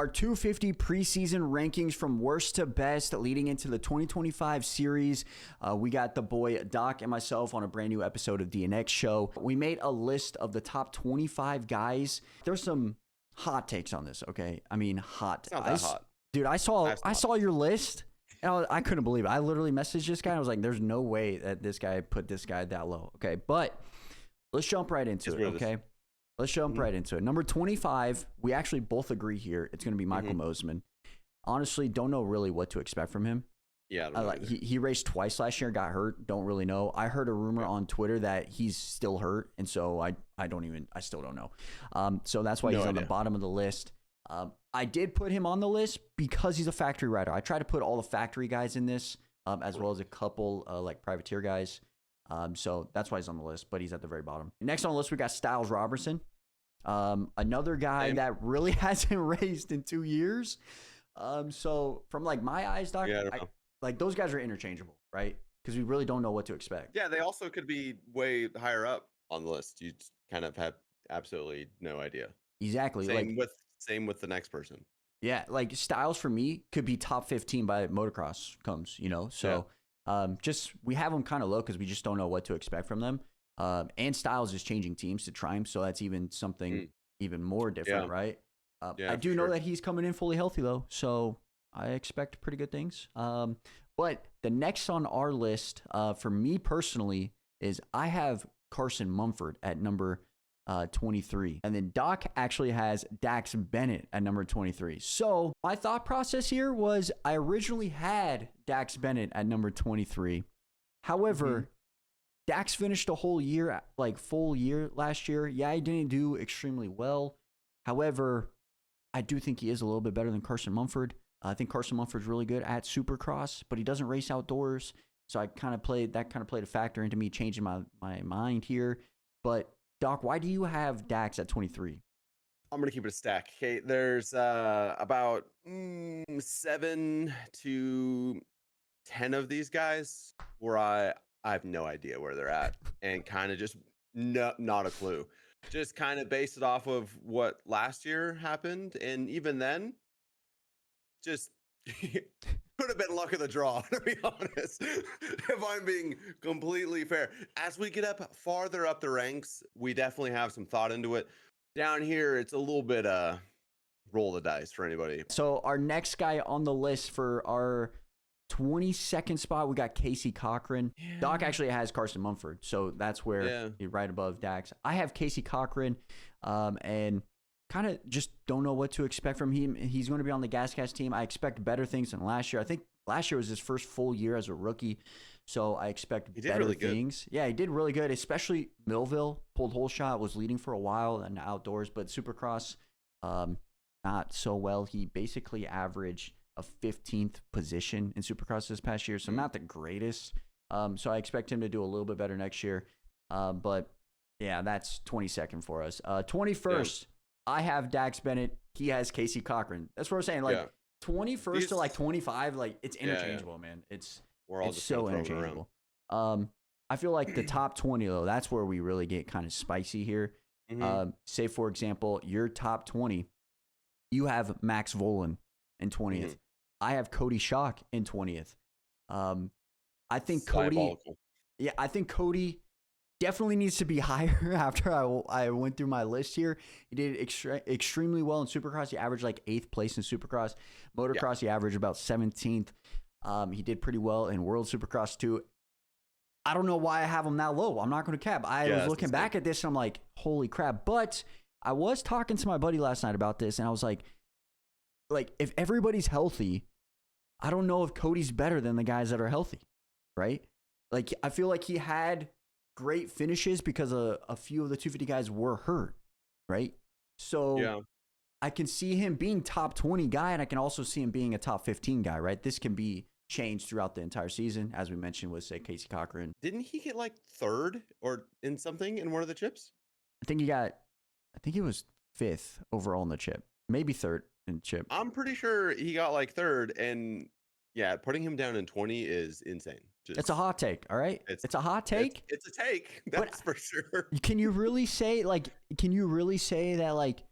Our 250 preseason rankings from worst to best leading into the 2025 series. We got the boy Doc and myself on a brand new episode of DNX Show. We made a list of the top 25 guys. There's some hot takes on this, okay? I mean, hot. It's not that hot. Dude, I saw your list, and I couldn't believe it. I literally messaged this guy, and I was like, there's no way that this guy put this guy that low, okay? But let's jump right into it, okay? Let's jump right into it. Number 25, we actually both agree here. It's going to be Michael Mosiman. Honestly, don't know really what to expect from him. Yeah, I don't know he raced twice last year, got hurt. Don't really know. I heard a rumor on Twitter that he's still hurt, and so I still don't know. So that's why he's on the bottom of the list. I did put him on the list because he's a factory rider. I try to put all the factory guys in this, as well as a couple like privateer guys. So that's why he's on the list, but he's at the very bottom. Next on the list, we got Styles Robertson. Another guy that really hasn't raced in 2 years. So from like my eyes, Doc, like those guys are interchangeable, right? Because we really don't know what to expect. Yeah, they also could be way higher up on the list. You kind of have absolutely no idea. Exactly. Same with the next person. Yeah, like Styles for me could be top 15 by motocross comes, you know? So just we have them kind of low because we just don't know what to expect from them. And Styles is changing teams to Triumph, so that's even something even more different, right? I do know that he's coming in fully healthy though, so I expect pretty good things. But the next on our list, for me personally, is I have Carson Mumford at number 23. And then Doc actually has Dax Bennett at number 23. So my thought process here was I originally had Dax Bennett at number 23. However, Dax finished a whole year, like full year last year. Yeah, he didn't do extremely well. However, I do think he is a little bit better than Carson Mumford. I think Carson Mumford's really good at supercross, but he doesn't race outdoors. So I kind of played a factor into me changing my mind here. But Doc, why do you have Dax at 23? I'm going to keep it a stack. Okay, there's about 7 to 10 of these guys where I have no idea where they're at and kind of just not a clue. Just kind of based it off of what last year happened. And even then, just could have been luck of the draw, to be honest, if I'm being completely fair. As we get up farther up the ranks, we definitely have some thought into it. Down here, it's a little bit roll the dice for anybody. So our next guy on the list for our 22nd spot, we got Casey Cochran. Yeah. Doc actually has Carson Mumford, so that's where he's right above Dax. I have Casey Cochran, and kind of just don't know what to expect from him. He's going to be on the Gas team. I expect better things than last year. I think last year was his first full year as a rookie, so I expect better things. Yeah, he did really good, especially Millville. Pulled whole shot, was leading for a while in the outdoors, but Supercross, not so well. He basically averaged a 15th position in Supercross this past year, so not the greatest. So I expect him to do a little bit better next year. But yeah, that's 22nd for us. 21st, I have Dax Bennett. He has Casey Cochran. That's what we're saying. Like 21st to like 25, like it's interchangeable, man. It's so interchangeable. I feel like the top 20 though, that's where we really get kind of spicy here. Say for example, your top 20, you have Max Volan in 20th. I have Cody Schock in 20th. I think Cody definitely needs to be higher after I went through my list here. He did extremely well in Supercross. He averaged like 8th place in Supercross. Motocross, he averaged about 17th. He did pretty well in World Supercross too. I don't know why I have him that low. I'm not going to cap. I was looking back at this and I'm like, holy crap. But I was talking to my buddy last night about this and I was like, if everybody's healthy, I don't know if Cody's better than the guys that are healthy, right? Like, I feel like he had great finishes because a few of the 250 guys were hurt, right? So I can see him being top 20 guy, and I can also see him being a top 15 guy, right? This can be changed throughout the entire season, as we mentioned with, say, Casey Cochran. Didn't he get like 3rd or in something in one of the chips? I think he was 5th overall in the chip, maybe 3rd. In chip. I'm pretty sure he got like 3rd, and putting him down in 20 is insane. It's a hot take, all right? It's a hot take. It's a take, that's for sure. Can you really say that like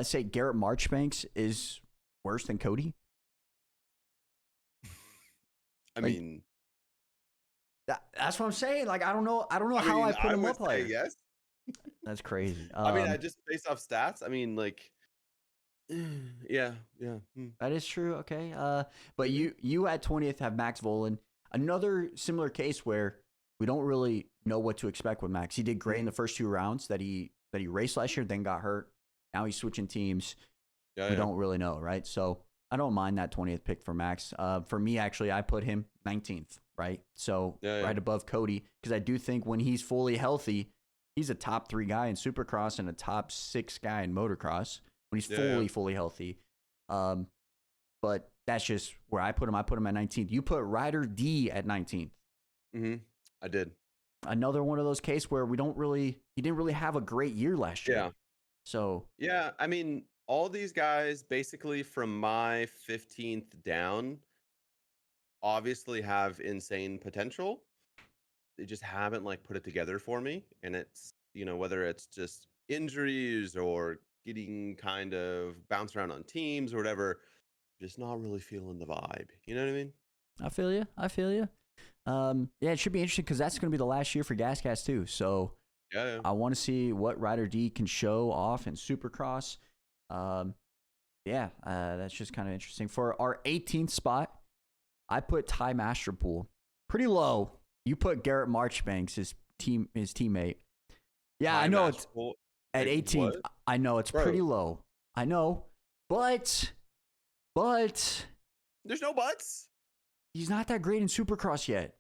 say Garrett Marchbanks is worse than Cody? I mean, that's what I'm saying. Like, I don't know how I put him up higher. Yes. That's crazy. I mean, I just based off stats. I mean, like, yeah. That is true. Okay. But you at 20th have Max Volan. Another similar case where we don't really know what to expect with Max. He did great in the first 2 rounds that he raced last year, then got hurt. Now he's switching teams. We don't really know, right? So I don't mind that 20th pick for Max. For me, actually, I put him 19th, right? So right above Cody, because I do think when he's fully healthy, he's a top 3 guy in Supercross and a top 6 guy in Motocross when he's fully healthy. But that's just where I put him. I put him at 19th. You put Ryder D at 19th. Mm-hmm. I did. Another one of those cases where he didn't really have a great year last year. Yeah. So yeah, I mean, all these guys basically from my 15th down obviously have insane potential. They just haven't like put it together for me. And it's, whether it's just injuries or getting kind of bounced around on teams or whatever, just not really feeling the vibe. You know what I mean? I feel you. Yeah, it should be interesting because that's going to be the last year for GasGas too. So I want to see what Ryder D can show off in Supercross. That's just kind of interesting. For our 18th spot, I put Ty Masterpool pretty low. You put Garrett Marchbanks, his teammate. Yeah, Ty I know Masterpool, it's at 18th. what? I know it's pretty low. I know, but There's no buts. he's not that great in Supercross yet.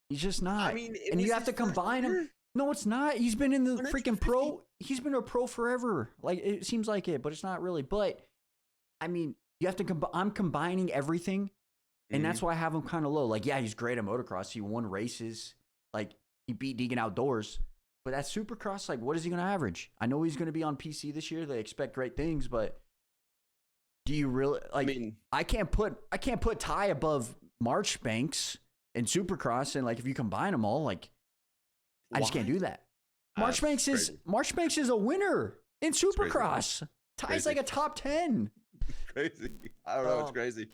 He's just not. I mean, and you have to combine him. No, it's not. He's been in the freaking pro. He's been a pro forever. Like, it seems like it, but it's not really. But I mean, you have to I'm combining everything, and that's why I have him kind of low. Like, yeah, he's great at motocross. He won races. Like, he beat Deegan Outdoors. But that Supercross, like, what is he going to average? I know he's going to be on PC this year. They expect great things, but do you really like? I mean, I can't put Ty above Marchbanks in Supercross, and like if you combine them all, like I just can't do that. Marchbanks is a winner in Supercross. Ty's like a top 10. Crazy. I don't know. It's crazy.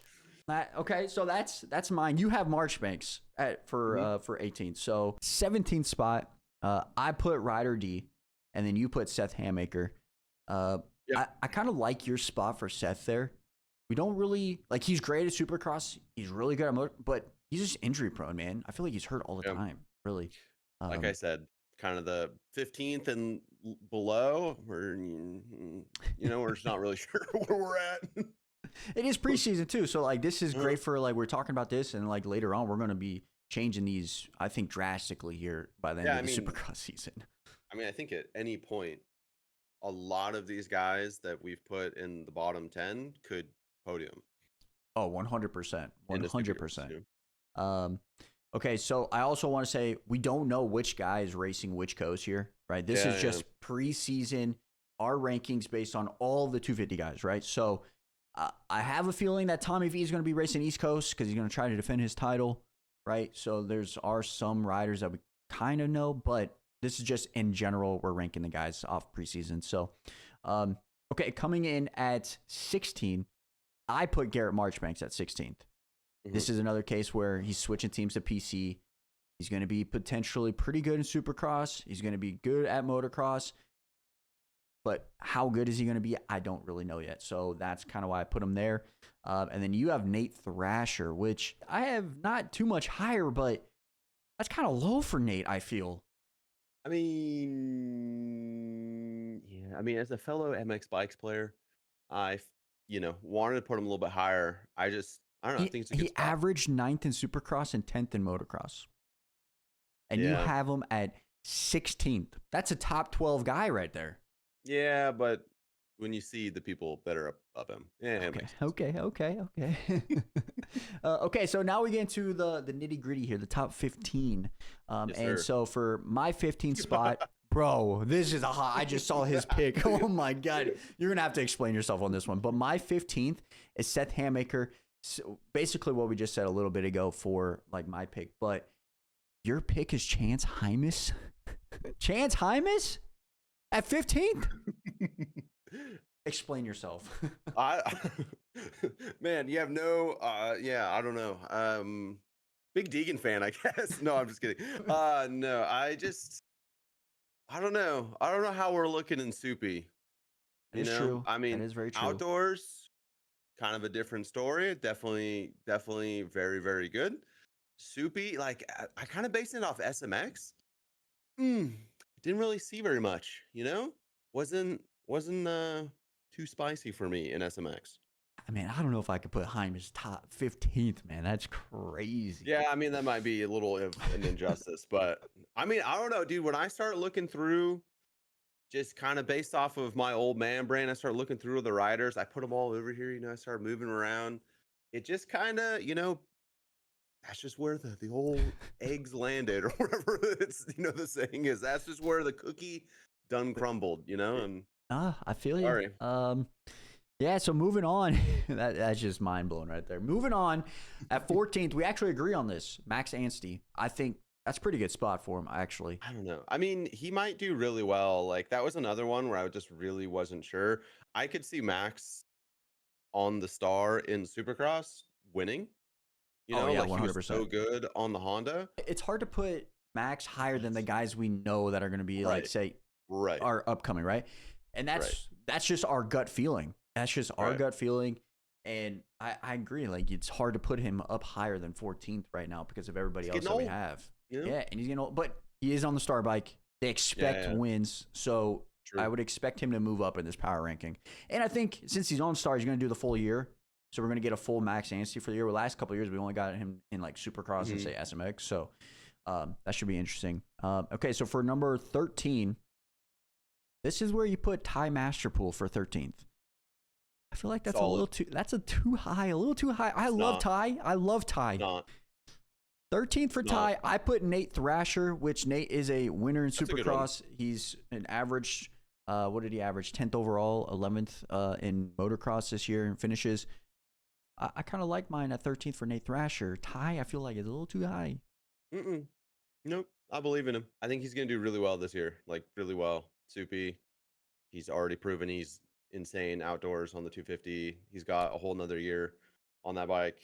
Okay, so that's mine. You have Marchbanks for 18th. So 17th spot, I put Ryder D, and then you put Seth Hamaker. I kind of like your spot for Seth there. We don't really like. He's great at Supercross. He's really good at motor, but he's just injury prone, man. I feel like he's hurt all the time. Really. Like I said, kind of the 15th and below, we're just not really sure where we're at. It is preseason too, so like this is great for like we're talking about this, and like later on we're going to be changing these, I think, drastically here by the end of the Supercross season. I mean, I think at any point, a lot of these guys that we've put in the bottom 10 could podium. Oh, 100%. 100%. Okay, so I also want to say we don't know which guy is racing which coast here, right? This is just preseason, our rankings based on all the 250 guys, right? So I have a feeling that Tommy V is going to be racing East Coast because he's going to try to defend his title, right? So are some riders that we kind of know, but this is just in general, we're ranking the guys off preseason. So, okay, coming in at 16, I put Garrett Marchbanks at 16th. This is another case where he's switching teams to PC. He's going to be potentially pretty good in Supercross. He's going to be good at motocross. But how good is he going to be? I don't really know yet. So that's kind of why I put him there. And then you have Nate Thrasher, which I have not too much higher, but that's kind of low for Nate, I feel. I mean, yeah. I mean, as a fellow MX Bikes player, I wanted to put him a little bit higher. I don't know. I think it's a good spot. Averaged 9th in Supercross and 10th in motocross. And you have him at 16th. That's a top 12 guy right there. Yeah, but when you see the people that are above him. Yeah. Okay. Okay, so now we get into the nitty-gritty here, the top 15. So for my 15th spot, bro, this is I just saw his pick. Oh my God. You're going to have to explain yourself on this one. But my 15th is Seth Hamaker. So basically what we just said a little bit ago for like my pick, but your pick is Chance Hymas. Chance Hymas at 15th? Explain yourself. I man, you have no yeah, I don't know. Big Deegan fan, I guess. No, I'm just kidding. No, I don't know. I don't know how we're looking in Soupy. It is true. I mean, That is very true. outdoors, kind of a different story. Definitely very, very good. Soupy, like I kind of based it off SMX. Didn't really see very much, Wasn't too spicy for me in SMX. I mean, I don't know if I could put Hyman's top 15th, man. That's crazy. Yeah, I mean, that might be a little of an injustice, but I mean, I don't know, dude. When I start looking through, just kind of based off of my old man brain, I start looking through the riders. I put them all over here, I start moving around. It just kind of, that's just where the old eggs landed, or whatever it's, the saying is. That's just where the cookie done crumbled, and I feel you. Sorry. Yeah, so moving on. That's just mind-blowing right there. Moving on, at 14th, we actually agree on this. Max Anstey. I think that's a pretty good spot for him, actually. I don't know. I mean, he might do really well. Like, that was another one where I just really wasn't sure. I could see Max on the star in Supercross winning. Yeah, like 100%. He was so good on the Honda. It's hard to put Max higher than the guys we know that are going to be, like, say, are upcoming, right? And that's just our gut feeling. That's just our gut feeling. And I agree. Like, it's hard to put him up higher than 14th right now because of everybody else that we have. Yeah, and he's getting old. But he is on the star bike. They expect wins. So I would expect him to move up in this power ranking. And I think since he's on star, he's going to do the full year. So we're going to get a full Max Anstey for the year. The last couple of years, we only got him in, like, Supercross and, say, SMX. So that should be interesting. Okay, so for number 13, this is where you put Ty Masterpool for 13th. I feel like that's too high. A little too high. I love Ty. Not. 13th for Ty. I put Nate Thrasher, which Nate is a winner in Supercross. He's an average, what did he average? 10th overall, 11th in motocross this year and finishes. I kind of like mine at 13th for Nate Thrasher. Ty, I feel like it's a little too high. Nope. I believe in him. I think he's going to do really well this year. Like, really well. Soupy. He's already proven he's insane outdoors on the 250. He's got a whole nother year on that bike.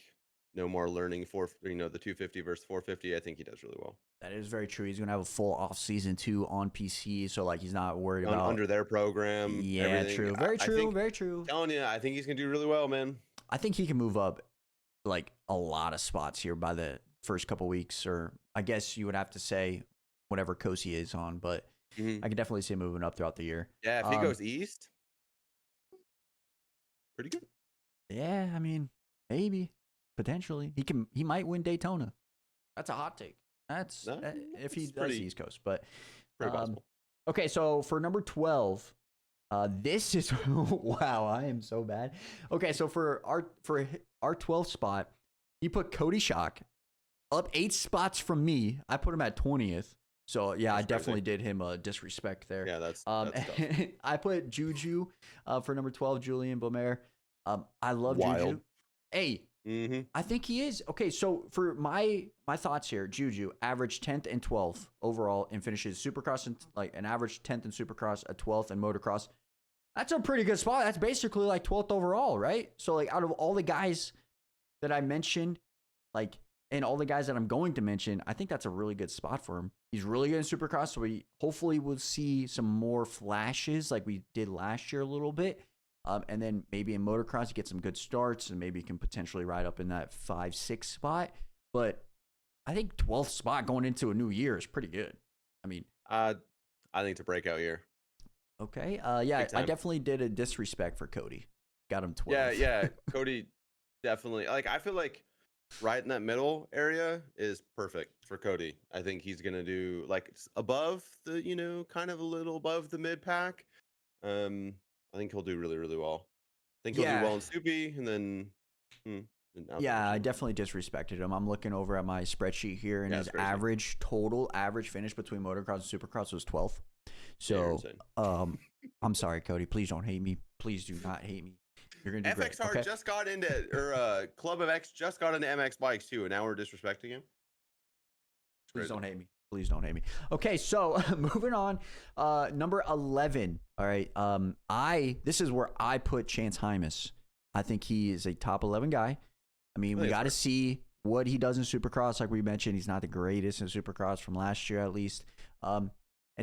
No more learning the 250 versus 450. I think he does really well. That is very true. He's going to have a full off season too on PC. So, like, he's not worried about under their program. Yeah, everything. True. Very true. Very true. I'm telling you, I think he's going to do really well, man. I think he can move up, like, a lot of spots here by the first couple weeks, or I guess you would have to say whatever coast he is on, but I could definitely see him moving up throughout the year. Yeah, if he goes east, pretty good. Yeah, I mean, maybe, potentially. He might win Daytona. That's a hot take. If he does East Coast, but pretty possible. Okay, so for number 12, this is wow, I am so bad. Okay, so for our 12th spot, he put Cody Schock up 8 spots from me. I put him at 20th. So yeah, I definitely did him a disrespect there. Yeah, that's I put Juju for number 12, Julian Bomer. I love Juju. Hey, I think he is. Okay, so for my thoughts here, Juju averaged 10th and 12th overall and finishes Supercross and like an average 10th in Supercross, a 12th in motocross. That's a pretty good spot. That's basically like 12th overall, right? So like out of all the guys that I mentioned, like, and all the guys that I'm going to mention, I think that's a really good spot for him. He's really good in Supercross, so we hopefully will see some more flashes like we did last year a little bit. And then maybe in motocross, get some good starts, and maybe he can potentially ride up in that 5-6 spot. But I think 12th spot going into a new year is pretty good. I mean, I think it's a breakout year. Okay. Yeah, I definitely did a disrespect for Cody. Got him 12. Yeah. Cody definitely. Like, I feel like right in that middle area is perfect for Cody. I think he's going to do like above the, kind of a little above the mid pack. I think he'll do really, really well. I think he'll do well in Soupy, and then yeah, I definitely disrespected him. I'm looking over at my spreadsheet here, and his total average finish between motocross and supercross was 12th. So, I'm sorry, Cody. Please don't hate me. Please do not hate me. You're gonna do FXR great. Okay? just got into, or Club of X just got into MX bikes too, and now we're disrespecting him. Please don't hate me. Please don't hate me. Okay, so moving on. Number 11. All right. This is where I put Chance Hymas. I think he is a top 11 guy. I mean, we got to see what he does in Supercross. Like we mentioned, he's not the greatest in Supercross from last year, at least. And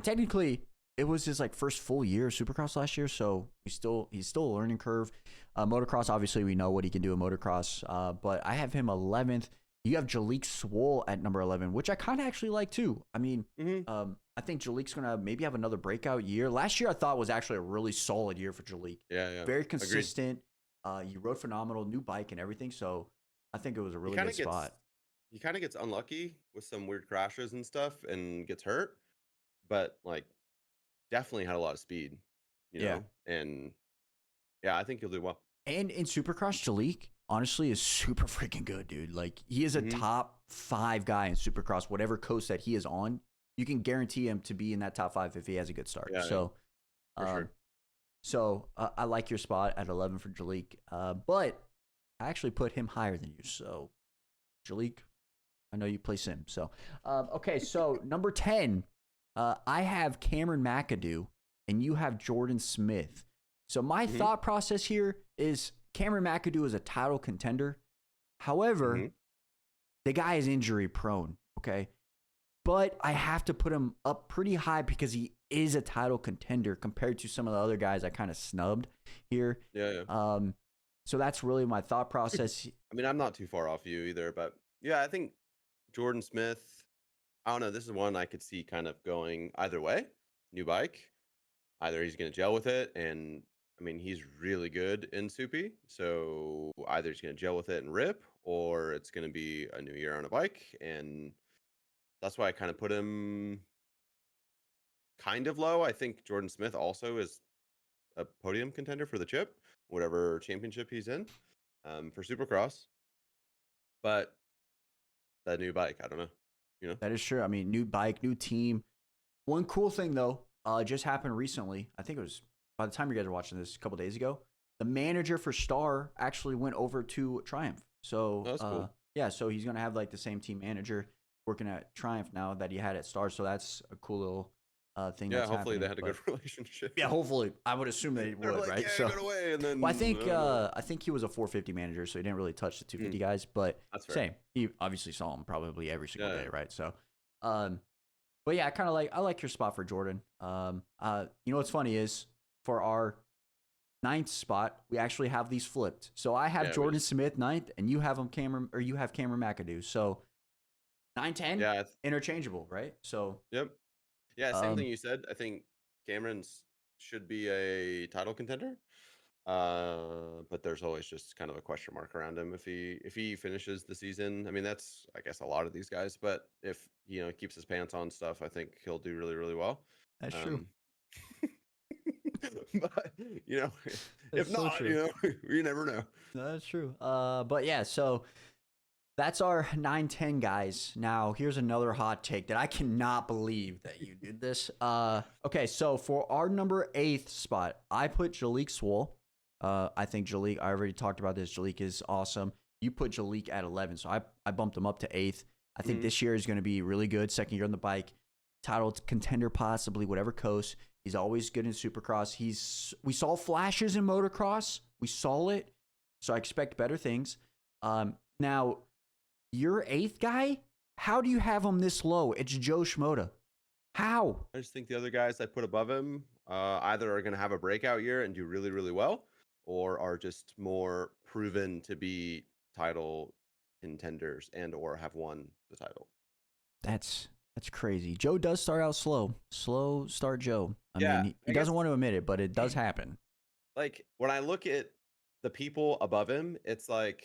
technically, it was his like first full year of Supercross last year, so he's still a learning curve. Motocross, obviously, we know what he can do in motocross. But I have him 11th. You have Jalik Swoll at number 11, which I kind of actually like too. I mean, I think Jalik's going to maybe have another breakout year. Last year, I thought was actually a really solid year for Jalik. Yeah. Very consistent. You rode phenomenal, new bike and everything. So I think it was a really good spot. He kind of gets unlucky with some weird crashes and stuff and gets hurt, but like definitely had a lot of speed, you know? And yeah, I think he'll do well. And in Supercross, Jalik honestly is super freaking good, dude. Like he is a top 5 guy in Supercross, whatever coast that he is on. You can guarantee him to be in that top 5 if he has a good start. Yeah, so, for sure. So I like your spot at 11 for Jalik, but I actually put him higher than you. So Jalik, I know you play sim. So okay, so number 10, I have Cameron McAdoo, and you have Jordan Smith. So my thought process here is Cameron McAdoo is a title contender. However, the guy is injury prone, okay? But I have to put him up pretty high because he is a title contender compared to some of the other guys I kind of snubbed here. Yeah. So that's really my thought process. I mean, I'm not too far off you either, but yeah, I think Jordan Smith, I don't know, this is one I could see kind of going either way. New bike. Either he's going to gel with it, and I mean, he's really good in Soupy, so either he's going to gel with it and rip, or it's going to be a new year on a bike, and that's why I kind of put him kind of low. I think Jordan Smith also is a podium contender for the chip, whatever championship he's in, for Supercross. But that new bike, I don't know. You know, that is true. I mean, new bike, new team. One cool thing though, just happened recently. I think it was by the time you guys are watching this a couple days ago. The manager for Star actually went over to Triumph. So that's cool. Yeah, so he's gonna have like the same team manager working at Triumph now that he had at Star. So that's a cool little thing. Yeah, that's hopefully they had a but, good relationship. Yeah, hopefully. I would assume they would, like, right? Yeah, so get away, and then well, I think he was a 450 manager, so he didn't really touch the 250 guys. But that's fair. Same, he obviously saw him probably every single day, right? So, but yeah, I like your spot for Jordan. You know what's funny is for our 9th spot, we actually have these flipped. So I have Jordan Smith 9th, and you have Cameron McAdoo. So 9, 10, interchangeable, right? So yeah, same thing you said. I think Cameron's should be a title contender, but there's always just kind of a question mark around him if he finishes the season. I mean, that's I guess a lot of these guys, but if keeps his pants on stuff, I think he'll do really, really well. That's true. But if not, you never know. That's true. But yeah, so that's our 9, 10 guys. Now, here's another hot take that I cannot believe that you did this. Okay, so for our number 8th spot, I put Jalik Swoll. I think Jalik, I already talked about this. Jalik is awesome. You put Jalik at 11, so I bumped him up to 8th. I think this year is going to be really good. Second year on the bike. Title contender possibly, whatever coast. He's always good in Supercross. We saw flashes in motocross. We saw it. So I expect better things. Now, your 8th guy, how do you have him this low? It's Joe Schmoda. How? I just think the other guys I put above him either are going to have a breakout year and do really, really well, or are just more proven to be title contenders and or have won the title. That's crazy. Joe does start out slow. Slow start Joe. I mean, he doesn't want to admit it, but it does happen. Like, when I look at the people above him, it's like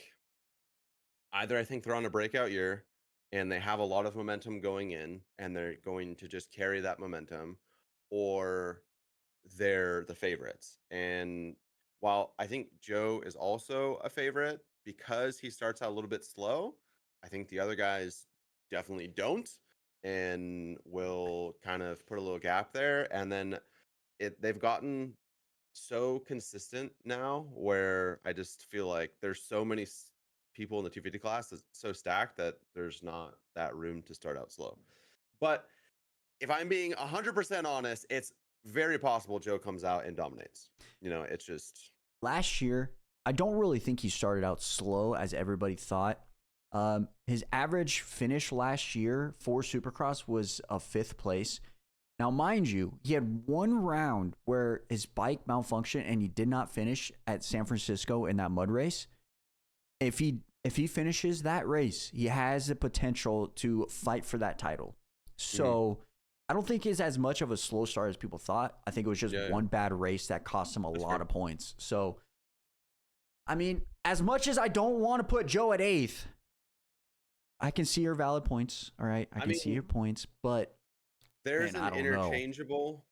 either I think they're on a breakout year and they have a lot of momentum going in and they're going to just carry that momentum, or they're the favorites. And while I think Joe is also a favorite because he starts out a little bit slow, I think the other guys definitely don't and will kind of put a little gap there. And then they've gotten so consistent now where I just feel like there's so many people in the 250 class that's so stacked that there's not that room to start out slow. But if I'm being 100% honest, it's very possible Joe comes out and dominates. It's just last year. I don't really think he started out slow as everybody thought. His average finish last year for Supercross was a 5th place. Now, mind you, he had one round where his bike malfunctioned and he did not finish at San Francisco in that mud race. If he finishes that race, he has the potential to fight for that title. So I don't think it's as much of a slow start as people thought. I think it was just one bad race that cost him a lot of points. So, I mean, as much as I don't want to put Joe at 8th, I can see your valid points. All right, I can see your points, but there's an interchangeable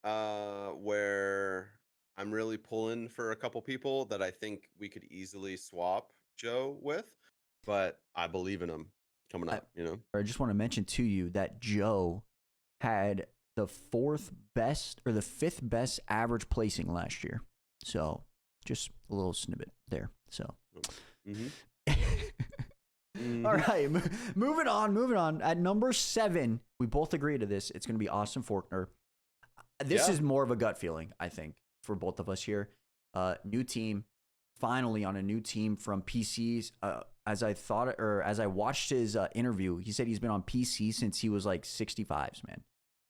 where I'm really pulling for a couple people that I think we could easily swap Joe with, but I believe in him coming up. I just want to mention to you that Joe had the 4th best or the 5th best average placing last year. So just a little snippet there. So. All right, moving on. At number 7, we both agree to this. It's going to be Austin Forkner. This is more of a gut feeling, I think, for both of us here. New team, finally on a new team from PCs. As I watched his interview, he said he's been on PC since he was like 65s, man.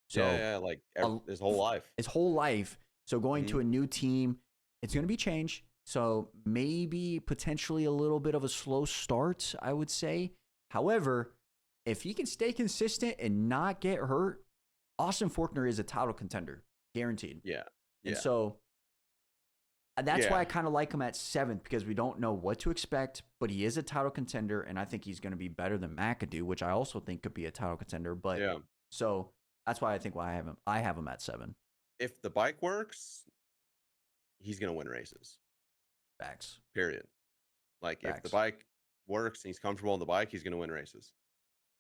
So like his whole life. His whole life. So going to a new team, it's going to be change. So maybe potentially a little bit of a slow start, I would say. However, if he can stay consistent and not get hurt, Austin Forkner is a title contender, guaranteed. Yeah. And so that's why I kind of like him at 7th, because we don't know what to expect, but he is a title contender, and I think he's going to be better than McAdoo, which I also think could be a title contender. But so that's why I have him at 7. If the bike works, he's going to win races. Facts. Period. Like if the bike works and he's comfortable on the bike, he's going to win races.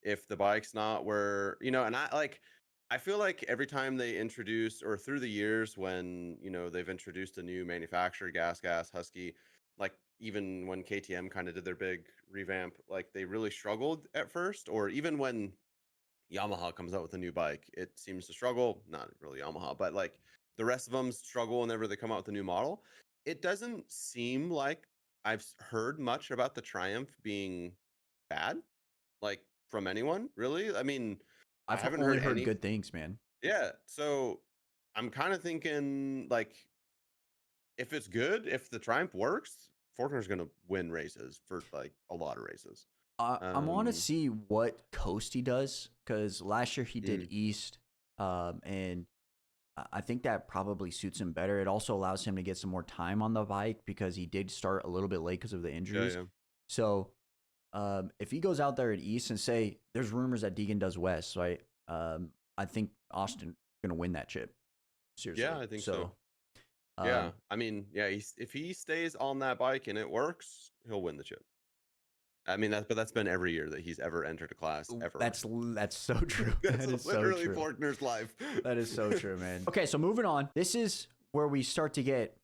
If the bike's not where, and I feel like every time they introduce, or through the years when, they've introduced a new manufacturer, Gas, Husky, like even when KTM kind of did their big revamp, like they really struggled at first, or even when Yamaha comes out with a new bike, it seems to struggle. Not really Yamaha, but like the rest of them struggle whenever they come out with a new model. It doesn't seem like I've heard much about the Triumph being bad, like from anyone, really. I mean, I haven't heard good things, man. Yeah. So I'm kind of thinking, like, if it's good, if the Triumph works, Forkner's going to win races for like a lot of races. I want to see what coast he does, because last year he did East, and I think that probably suits him better. It also allows him to get some more time on the bike, because he did start a little bit late because of the injuries. So if he goes out there at East, and say there's rumors that Deegan does West, right? I think Austin going to win that chip. Seriously. Yeah, I think so. I mean, if he stays on that bike and it works, he'll win the chip. I mean, that's been every year that he's ever entered a class ever. That's so true. That is literally so true. Forkner's life. That is so true, man. Okay, so moving on. This is where we start to get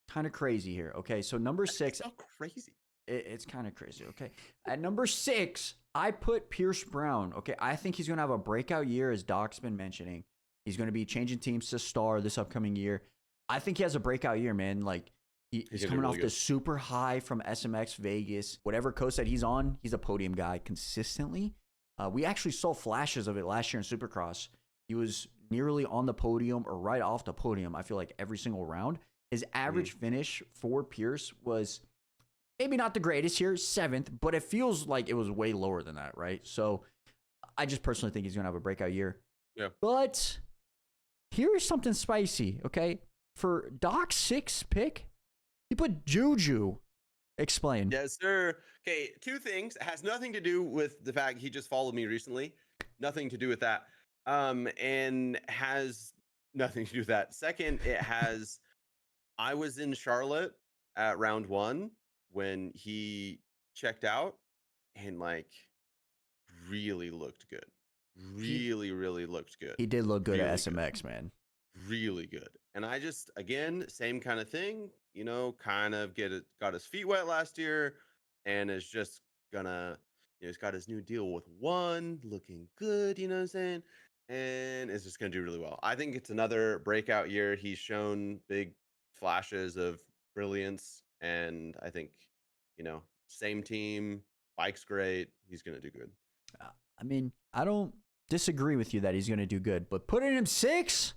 kind of crazy here. Okay, so number 6. So crazy. It's kind of crazy. Okay, at number 6, I put Pierce Brown. Okay, I think he's going to have a breakout year, as Doc's been mentioning. He's going to be changing teams to Star this upcoming year. I think he has a breakout year, man. Like, he's coming off the super high from SMX Vegas. Whatever coast that he's on, he's a podium guy consistently. We actually saw flashes of it last year in Supercross. He was nearly on the podium or right off the podium, I feel like, every single round. His average finish for Pierce was maybe not the greatest here, 7th, but it feels like it was way lower than that, right? So I just personally think he's going to have a breakout year. Yeah. But here's something spicy, okay? For Doc's 6th pick, he put Juju. Explain. Yes, sir. Okay, 2 things. It has nothing to do with the fact he just followed me recently. Nothing to do with that. And has nothing to do with that. Second, it has, I was in Charlotte at round 1 when he checked out and like really looked good. Really looked good. He did look good at SMX, man. Really good. And I just, again, same kind of thing, kind of got his feet wet last year, and is just gonna, he's got his new deal with One, looking good, you know what I'm saying? and is just going to do really well. I think it's another breakout year. He's shown big flashes of brilliance, and I think, same team, bike's great. He's going to do good. I mean, I don't disagree with you that he's going to do good, but putting him 6,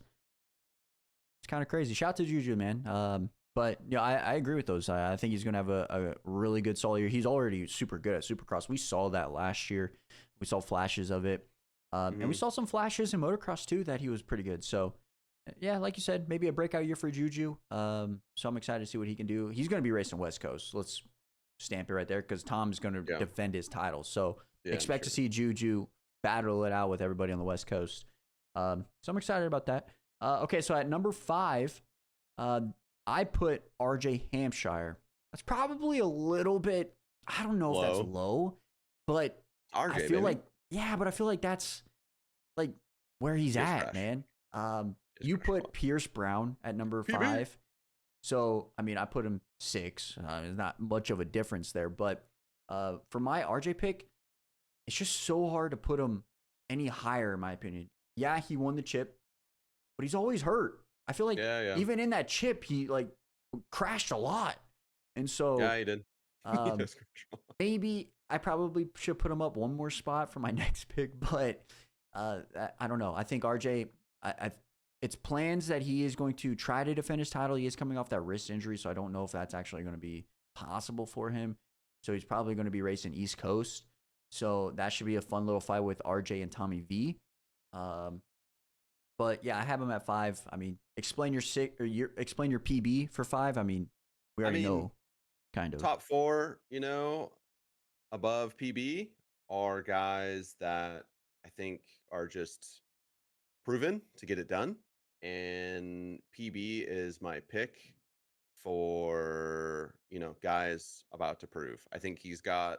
it's kind of crazy. Shout out to Juju, man. But I agree with those. I think he's going to have a really good solid year. He's already super good at Supercross. We saw that last year. We saw flashes of it. And we saw some flashes in motocross too that he was pretty good. So, yeah, like you said, maybe a breakout year for Juju. So I'm excited to see what he can do. He's going to be racing West Coast. Let's stamp it right there because Tom's going to defend his title. So expect to see Juju battle it out with everybody on the West Coast. So I'm excited about that. Okay, so at number 5, I put RJ Hampshire. That's probably a little bit, I don't know if that's low, but RJ, I feel but I feel like that's like where he's at, man. You put Pierce Brown at number 5. So, I mean, I put him 6. There's not much of a difference there, but for my RJ pick, it's just so hard to put him any higher, in my opinion. Yeah, he won the chip, but he's always hurt. I feel like even in that chip, he like crashed a lot. And so he did. Maybe I probably should put him up one more spot for my next pick, but I don't know. I think RJ, it's plans that he is going to try to defend his title. He is coming off that wrist injury, so I don't know if that's actually going to be possible for him. So he's probably going to be racing East Coast. So that should be a fun little fight with RJ and Tommy V. But yeah, I have him at 5. I mean, explain your PB for 5. I mean, we already know, kind of. Top 4, above PB are guys that I think are just proven to get it done. And PB is my pick for, guys about to prove. I think he's got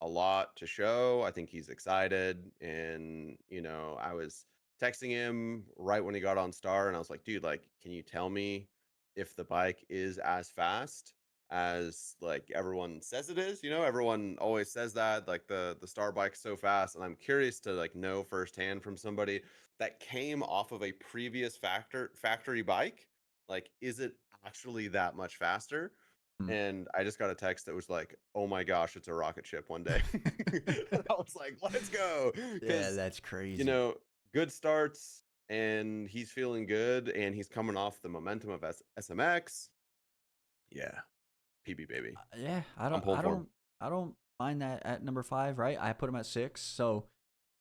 a lot to show. I think he's excited. And, I was texting him right when he got on Star, and I was like, dude, like, can you tell me if the bike is as fast as like everyone says it is? Everyone always says that, like the Star bike's so fast, and I'm curious to like know firsthand from somebody that came off of a previous factory bike, like, is it actually that much faster? And I just got a text that was like, oh my gosh, it's a rocket ship one day. I was like, let's go. Yeah, that's crazy. Good starts, and he's feeling good, and he's coming off the momentum of SMX. Yeah. PB baby. Yeah, I don't mind that at number 5, right? I put him at 6. So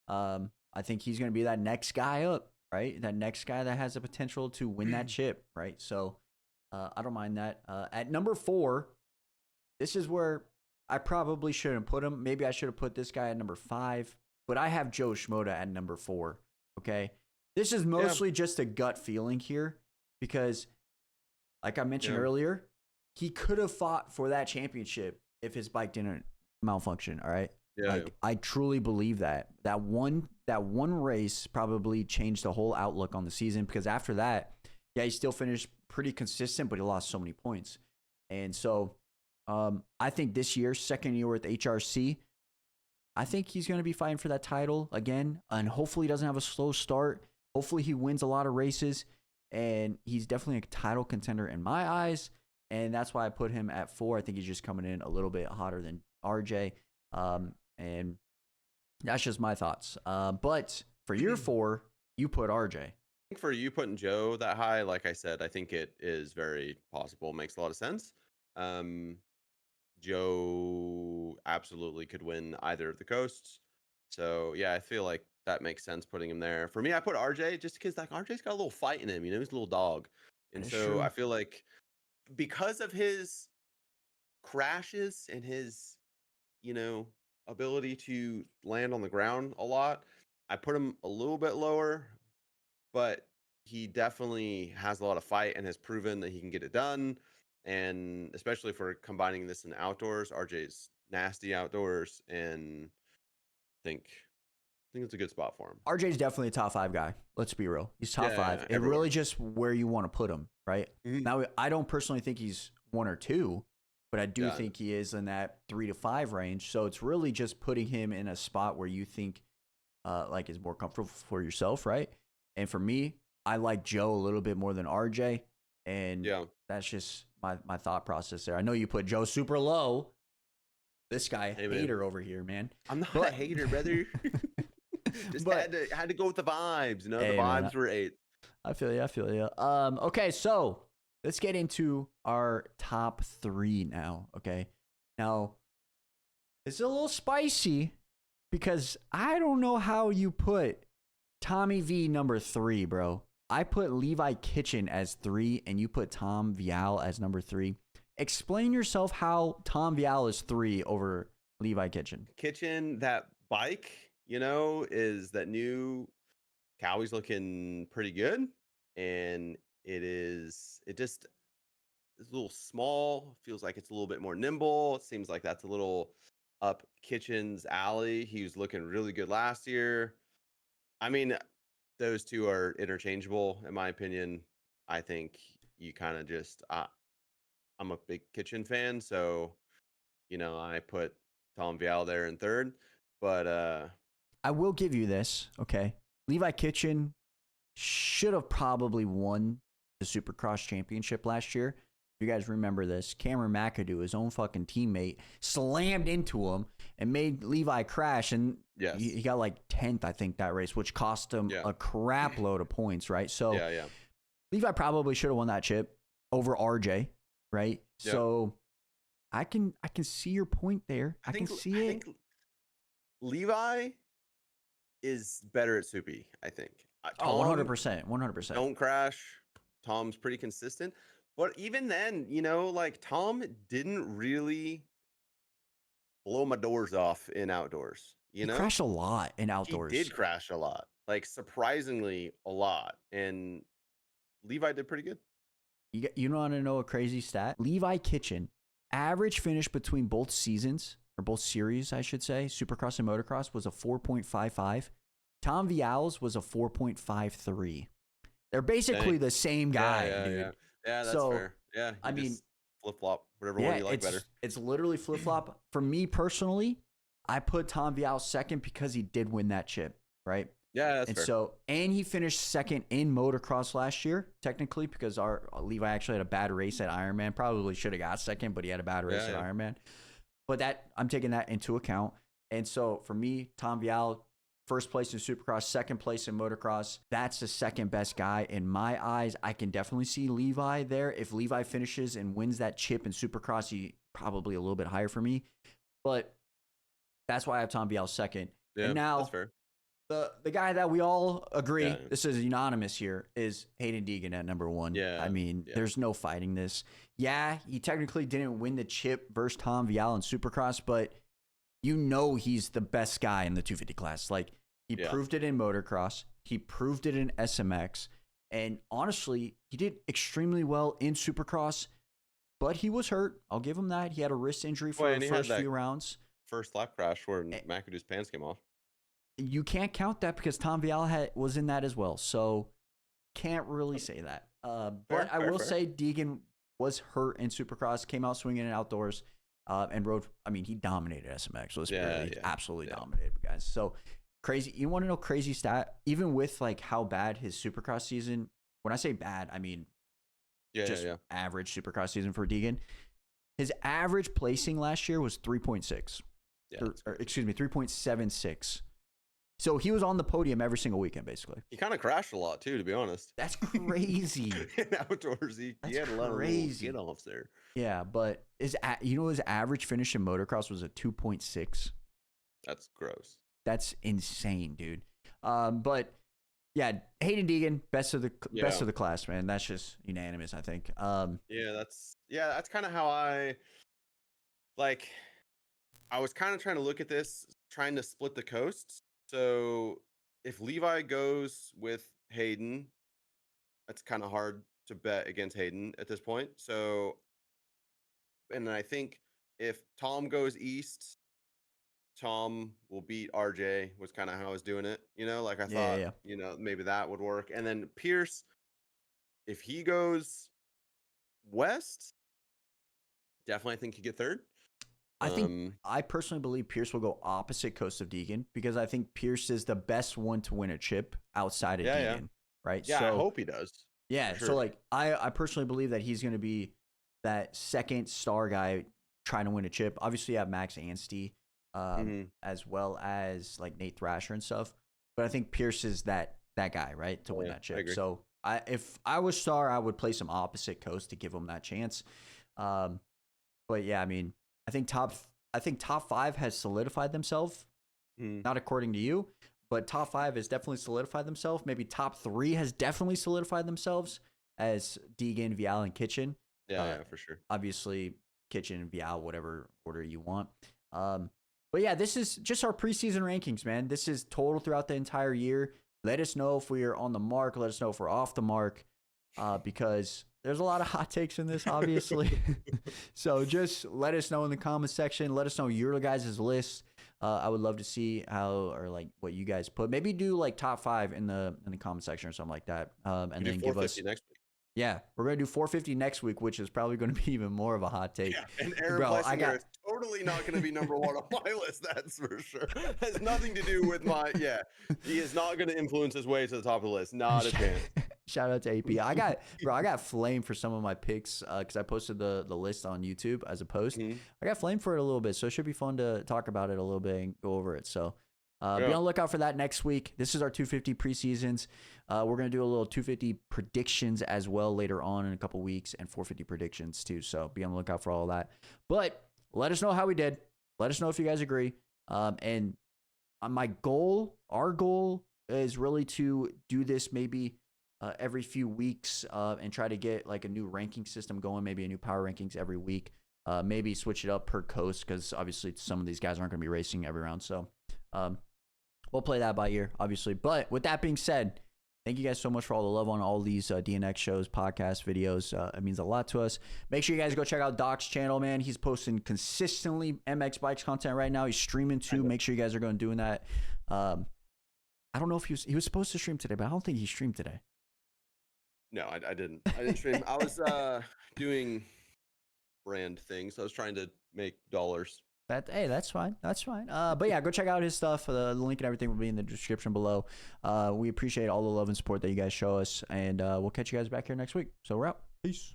I think he's going to be that next guy up, right? That next guy that has the potential to win that chip, right? So I don't mind that. At number 4, this is where I probably shouldn't put him. Maybe I should have put this guy at number 5, but I have Joe Schmoda at number 4, okay? This is mostly just a gut feeling here because, like I mentioned earlier, he could have fought for that championship if his bike didn't malfunction, all right? Yeah, I truly believe that. That one race probably changed the whole outlook on the season because after that, he still finished pretty consistent, but he lost so many points. And so I think this year, second year with HRC, I think he's going to be fighting for that title again, and hopefully he doesn't have a slow start. Hopefully he wins a lot of races, and he's definitely a title contender in my eyes, and that's why I put him at 4. I think he's just coming in a little bit hotter than RJ, and that's just my thoughts. But for year 4, you put RJ. I think for you putting Joe that high, like I said, I think it is very possible. Makes a lot of sense. Joe absolutely could win either of the coasts. So, yeah, I feel like that makes sense putting him there. For me, I put RJ just because like RJ's got a little fight in him. He's a little dog. And so true. I feel like because of his crashes and his, ability to land on the ground a lot, I put him a little bit lower, but he definitely has a lot of fight and has proven that he can get it done. And especially for combining this in outdoors, RJ's nasty outdoors, and I think it's a good spot for him. RJ's definitely a top 5 guy. Let's be real. He's top 5. It really just where you want to put him, right? Mm-hmm. Now, I don't personally think he's 1 or 2, but I do think he is in that 3 to 5 range. So it's really just putting him in a spot where you think like is more comfortable for yourself, right? And for me, I like Joe a little bit more than RJ, and that's just my thought process there. I know you put Joe super low. This guy hater over here, man. I'm not a hater, brother. Just had to go with the vibes. You know, the vibes were 8. I feel you. Okay, so let's get into our top 3 now. Okay, now it's a little spicy because I don't know how you put Tommy V number 3, bro. I put Levi Kitchen as 3, and you put Tom Vial as number 3. Explain yourself how Tom Vial is 3 over Levi Kitchen. Kitchen, that bike, you know, is that new Cowie's looking pretty good. And it just is a little small. Feels like it's a little bit more nimble. It seems like that's a little up Kitchen's alley. He was looking really good last year. I mean, those two are interchangeable, in my opinion. I think you kind of just, I'm a big Kitchen fan, so, you know, I put Tom Vial there in 3rd. But I will give you this, okay? Levi Kitchen should have probably won the Supercross championship last year. If you guys remember this, Cameron McAdoo, his own fucking teammate, slammed into him and made Levi crash, and he got like 10th, I think, that race, which cost him a crap load of points, right? So Levi probably should have won that chip over RJ, right? Yep. So I can see your point there. I can see it. Think Levi is better at Soupy, I think. Tom, 100%. Don't crash. Tom's pretty consistent. But even then, you know, like Tom didn't really blow my doors off in outdoors. You know, he crashed a lot in outdoors. He did crash a lot, like surprisingly a lot. And Levi did pretty good. You want to know a crazy stat? Levi Kitchen, average finish between both seasons, or both series, I should say, Supercross and Motocross, was a 4.55. Tom Vial's was a 4.53. They're basically the same guy, dude. Yeah, that's fair. Yeah, I mean, flip-flop, whatever one you like better. It's literally flip-flop. For me personally, I put Tom Vial 2nd because he did win that chip, right? Yeah, that's fair. And he finished 2nd in motocross last year, technically, because our Levi actually had a bad race at Ironman. Probably should have got 2nd, but he had a bad race at Ironman. But I'm taking that into account. And so for me, Tom Vial, 1st place in Supercross, 2nd place in motocross. That's the 2nd best guy in my eyes. I can definitely see Levi there. If Levi finishes and wins that chip in Supercross, he probably a little bit higher for me. But that's why I have Tom Vial 2nd. Yeah, and now that's fair. The guy that we all agree, this is unanimous here, is Hayden Deegan at number 1. Yeah. I mean, there's no fighting this. Yeah, he technically didn't win the chip versus Tom Vial in Supercross, but you know he's the best guy in the 250 class. Like, he proved it in motocross. He proved it in SMX. And honestly, he did extremely well in Supercross, but he was hurt. I'll give him that. He had a wrist injury for the first few rounds. First lap crash where McAdoo's pants came off. You can't count that because Tom Vial was in that as well. So can't really say that. But I will say Deegan was hurt in Supercross, came out swinging in outdoors. And rode, I mean, he dominated SMX. Let's be real. He absolutely dominated, guys. So crazy. You want to know crazy stat? Even with like how bad his Supercross season, when I say bad, I mean average Supercross season for Deegan. His average placing last year was 3.6. Or excuse me, 3.76. So he was on the podium every single weekend, basically. He kind of crashed a lot too, to be honest. That's crazy. In outdoors, he had a lot of get-offs there. Yeah, but his average finish in motocross was a 2.6. That's gross. That's insane, dude. But yeah, Hayden Deegan, best of the class, man. That's just unanimous, I think. That's kind of how I was kind of trying to look at this, trying to split the coasts. So if Levi goes with Hayden, that's kind of hard to bet against Hayden at this point. So, and then I think if Tom goes east, Tom will beat RJ, was kind of how I was doing it. You know, like I thought, you know, maybe that would work. And then Pierce, if he goes west, definitely I think he get 3rd. I personally believe Pierce will go opposite coast of Deegan because I think Pierce is the best one to win a chip outside of Deegan, right? Yeah, so, I hope he does. Yeah, sure. So like I personally believe that he's going to be that second star guy trying to win a chip. Obviously, you have Max Anstey, as well as like Nate Thrasher and stuff. But I think Pierce is that guy, right, to win that chip. So if I was star, I would place him opposite coast to give him that chance. But yeah, I mean, I think top 5 has solidified themselves. Not according to you, but top 5 has definitely solidified themselves. Maybe top 3 has definitely solidified themselves as Deegan, Vial, and Kitchen. Yeah, for sure. Obviously, Kitchen, Vial, whatever order you want. But yeah, this is just our preseason rankings, man. This is total throughout the entire year. Let us know if we are on the mark. Let us know if we're off the mark, because there's a lot of hot takes in this, obviously. So just let us know in the comment section. Let us know your guys' list. I would love to see what you guys put. Maybe do like top 5 in the comment section or something like that. And then give us next week. Yeah, we're gonna do 450 next week, which is probably gonna be even more of a hot take. Yeah, and Aaron Plessinger is totally not gonna be number 1 on my list. That's for sure. Has nothing to do with my. Yeah, he is not gonna influence his way to the top of the list. Not a chance. Shout out to AP. I got flamed for some of my picks because I posted the list on YouTube as a post. I got flamed for it a little bit, so it should be fun to talk about it a little bit and go over it. So be on the lookout for that next week. This is our 250 preseasons. We're going to do a little 250 predictions as well later on in a couple weeks, and 450 predictions too. So be on the lookout for all of that. But let us know how we did. Let us know if you guys agree. And our goal is really to do this maybe every few weeks and try to get like a new ranking system going, maybe a new power rankings every week. Maybe switch it up per coast because obviously some of these guys aren't going to be racing every round. So we'll play that by ear, obviously. But with that being said, thank you guys so much for all the love on all these DNX shows, podcasts, videos. It means a lot to us. Make sure you guys go check out Doc's channel, man. He's posting consistently MX Bikes content right now. He's streaming too. Make sure you guys are going doing that. I don't know if he was supposed to stream today, but I don't think he streamed today. No, I didn't. I didn't stream. I was doing brand things. I was trying to make dollars. That's fine. That's fine. But yeah, go check out his stuff. The link and everything will be in the description below. We appreciate all the love and support that you guys show us, and we'll catch you guys back here next week. So we're out. Peace.